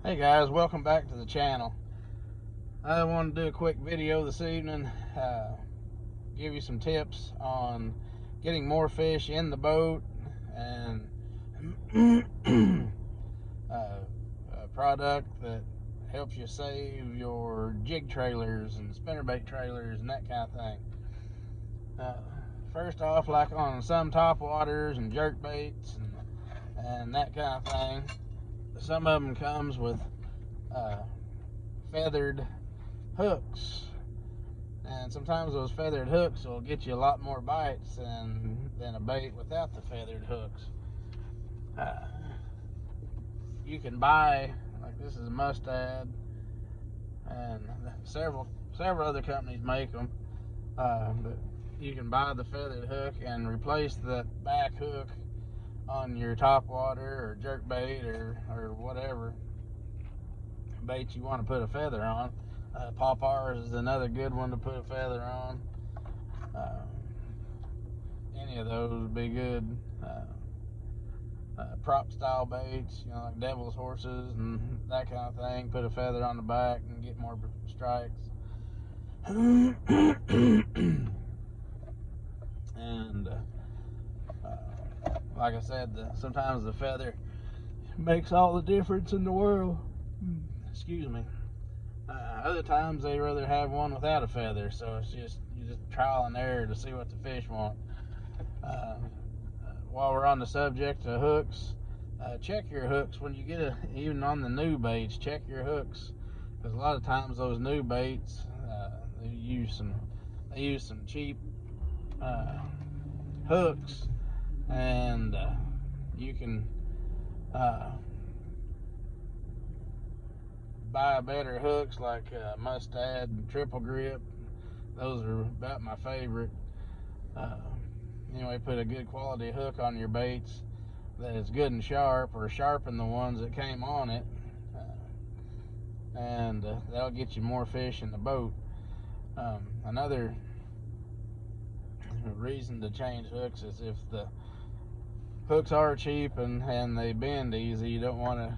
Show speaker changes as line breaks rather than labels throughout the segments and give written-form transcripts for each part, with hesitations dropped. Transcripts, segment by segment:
Hey guys, welcome back to the channel. I wanted to do a quick video this evening, give you some tips on getting more fish in the boat and a product that helps you save your jig trailers and spinnerbait trailers and that kind of thing. First off, like on some top waters and jerk baits and that kind of thing, some of them comes with feathered hooks, and sometimes those feathered hooks will get you a lot more bites than a bait without the feathered hooks. You can buy, like this is a Mustad, and several other companies make them, but you can buy the feathered hook and replace the back hook on your top water or jerk bait or whatever bait you want to put a feather on. Poppars is another good one to put a feather on. Any of those would be good. Prop style baits, like devil's horses and that kind of thing. Put a feather on the back and get more strikes. And like I said, sometimes the feather makes all the difference in the world. Excuse me. Other times they rather have one without a feather, so it's just trial and error to see what the fish want. While we're on the subject of hooks, check your hooks when you get even on the new baits. Check your hooks, because a lot of times those new baits they use some cheap hooks, and you can buy better hooks like Mustad and Triple Grip. Those are about my favorite. Anyway, put a good quality hook on your baits that is good and sharp, or sharpen the ones that came on it, and that'll get you more fish in the boat. Another reason to change hooks is if the hooks are cheap and they bend easy, you don't want to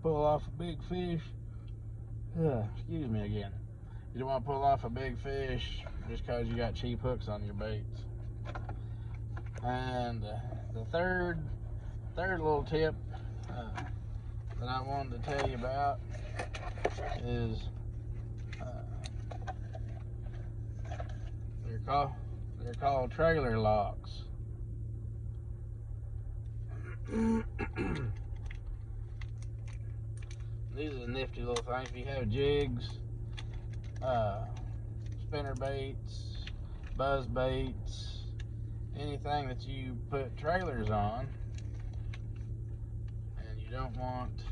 pull off a big fish. Excuse me again. You don't want to pull off a big fish just because you got cheap hooks on your baits. And the third little tip that I wanted to tell you about is they're called trailer locks. These are nifty little things. If you have jigs, spinner baits, buzz baits, anything that you put trailers on and you don't want,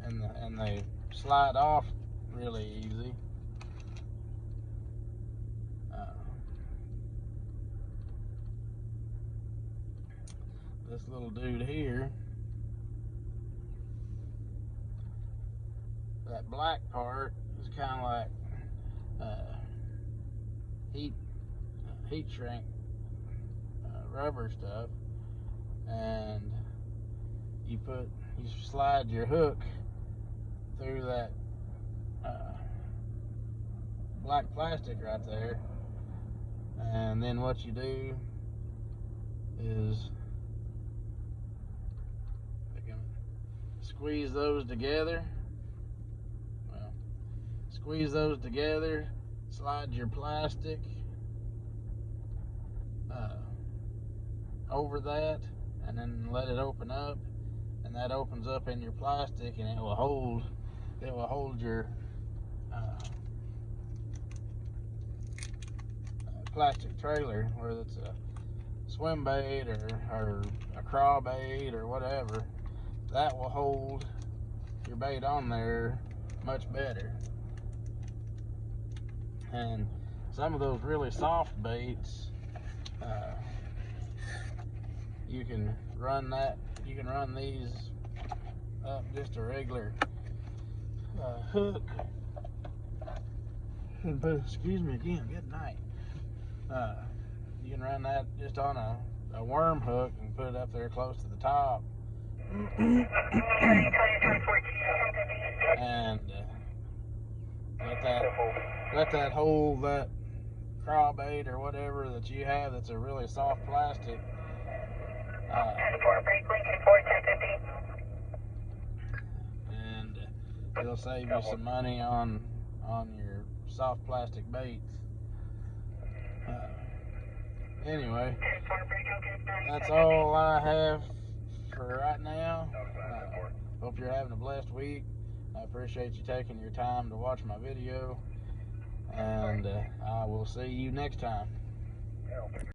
and they slide off really easy, this little dude here, that black part is kind of like heat shrink rubber stuff, and you slide your hook through that black plastic right there, and then what you do is squeeze those together. Squeeze those together, slide your plastic over that, and then let it open up, and that opens up in your plastic, and it will hold your plastic trailer, whether it's a swim bait or a craw bait or whatever. That will hold your bait on there much better. And some of those really soft baits, you can run these up just a regular hook, and excuse me again, good night. You can run that just on a worm hook and put it up there close to the top, And let that hold that crawbait or whatever that you have that's a really soft plastic. And it'll save you some money on your soft plastic baits. Anyway, that's all I have for right now. Hope you're having a blessed week. I appreciate you taking your time to watch my video, and I will see you next time.